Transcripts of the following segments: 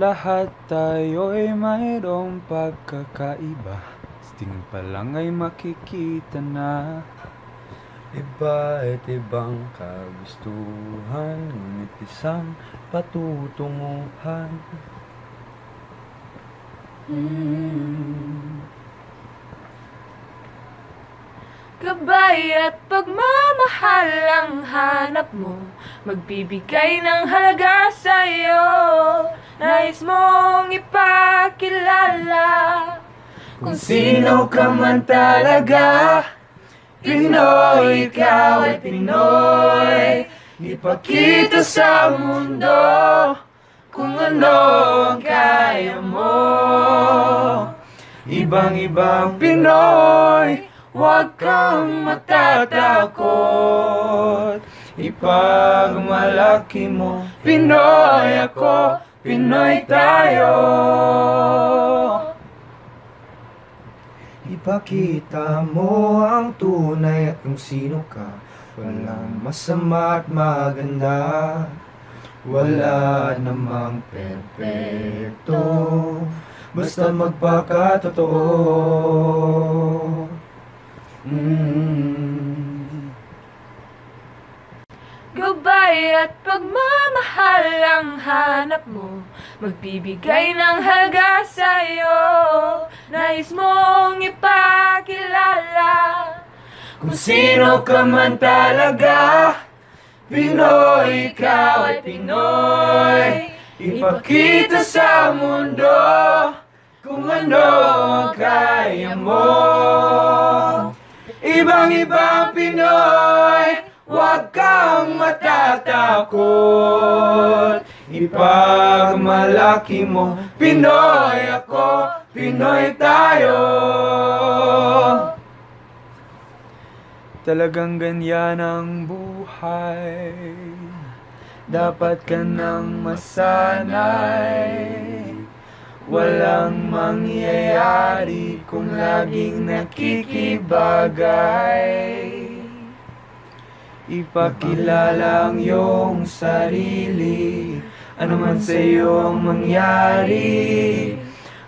Lahat tayo'y mayroong pagkakaiba, sa tingin pa lang ay makikita na iba't ibang kagustuhan, ngunit isang patutunguhan. Gabay at pagmamahal ang hanap mo, magbibigay ng halaga sa'yo. Nais mong ipakilala Kung sino ka man talaga, Pinoy, ikaw ay Pinoy. Ipakita sa mundo kung ano ang kaya mo. Ibang-ibang Pinoy, huwag kang matatakot. Ipagmalaki mo, Pinoy ako, Pinoy tayo. Ipakita mo ang tunay at kung sino ka. Walang masama at maganda, wala namang perpekto, basta magpakatotoo. Gabay at pagmamahal ang hanap mo, magbibigay ng halaga sa'yo. Nais mong ipakilala Kung sino ka man talaga, Pinoy, ikaw ay Pinoy. Ipakita sa mundo kung ano ang kaya mo. Ibang-ibang Pinoy, huwag kang matatakot. Ipagmalaki mo, Pinoy ako, Pinoy tayo. Talagang ganyan ang buhay, dapat ka nang masanay. Walang mangyayari kung laging nakikibagay. Ipakilala ang iyong sarili, ano man sa iyo ang mangyari.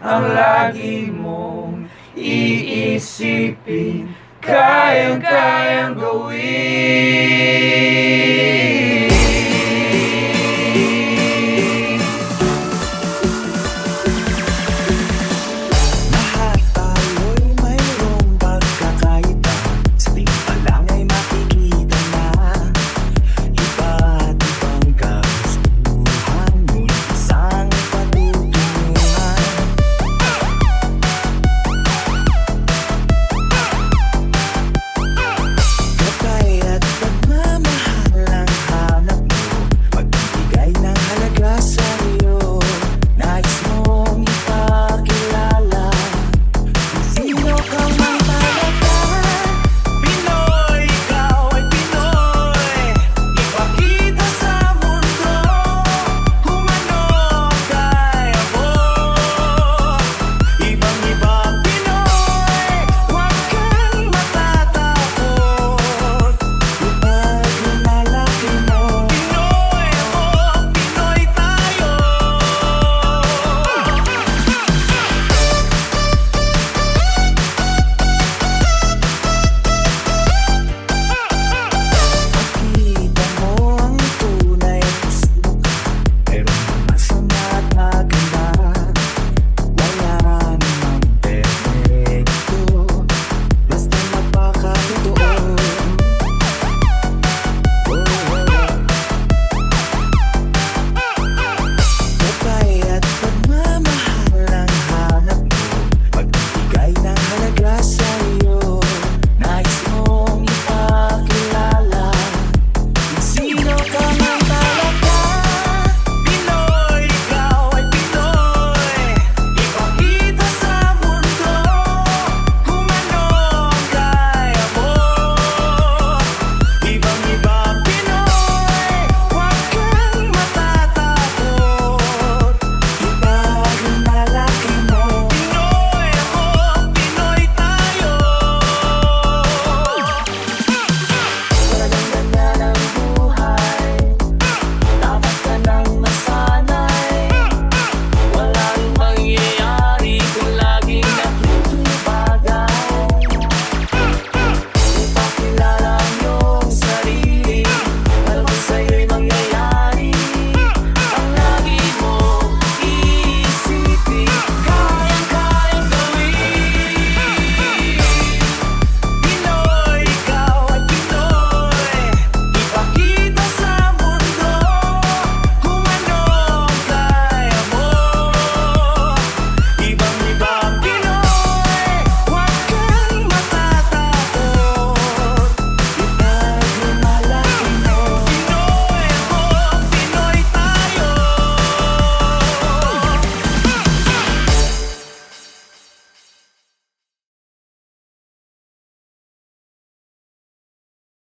Ang lagi mong iisipin, kayang-kayang gawin.